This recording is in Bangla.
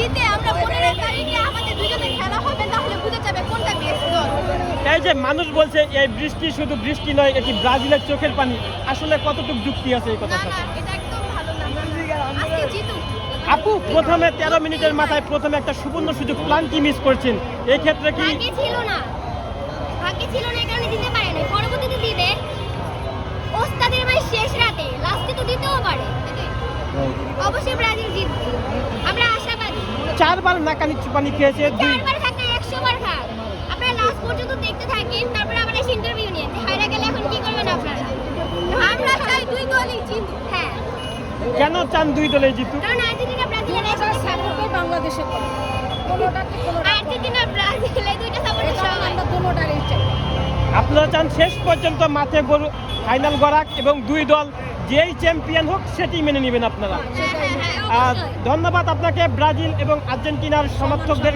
শীতে আমরা 15 তারিখে আমাদের দুজনের খেলা হবে, তাহলে বুঝে যাবে কোনটা বেস্ট দল। এই যে মানুষ বলছে এই বৃষ্টি শুধু বৃষ্টি নয়, এটি ব্রাজিলের চোখের পানি, আসলে কতটুকু যুক্তি আছে এই না কথাটা? না, এটা একদম ভালো না। আজকে জিতুক। আপু প্রথমে 13 মিনিটের মাথায় প্রথমে একটা সুবর্ণ সুযোগ প্লান্টি মিস করছেন, এই ক্ষেত্রে কি ভাগ্যে ছিল না, ভাগ্যে ছিল না, এই কারণে দিতে পারে না। পরবর্তীতে দিবে ওস্তাদের ভাই শেষ রাতে, লাস্টে তো দিতেও পারে। অবশ্যই ব্রাজিল জিতবে, আমরা আশাবাদী। 4 বার নাকানি চুপানি খেয়েছে, 4 বার থাকলে 100 বার খাক। আপনারা লাস্ট পর্যন্ত দেখতে থাকেন, তারপরে আমরা ইন্টারভিউ নিয়ে হাইরা গেলে এখন কি করবেন আপনারা? আমরা চাই দুই দলই জিতুক। হ্যাঁ, কেন চান 2 দলে জিতুক? কারণ আর্জেন্টিনা ব্রাজিলের একসাথে সাপোর্ট বাংলাদেশে করে কোনোটাকে কোনোটা আর্জেন্টিনা ব্রাজিল এই দুইটা সাপোর্ট সবাই। আমরা কোনোটার ইচ্ছা আপনারা চান শেষ পর্যন্ত মাঠে ফাইনাল গড়াক এবং 2 দল যেই চ্যাম্পিয়ন হোক সেটি মেনে নেবেন আপনারা। হ্যাঁ হ্যাঁ হ্যাঁ, আর অবশ্যই। ধন্যবাদ আপনাকে ব্রাজিল এবং আর্জেন্টিনার সমর্থকদের।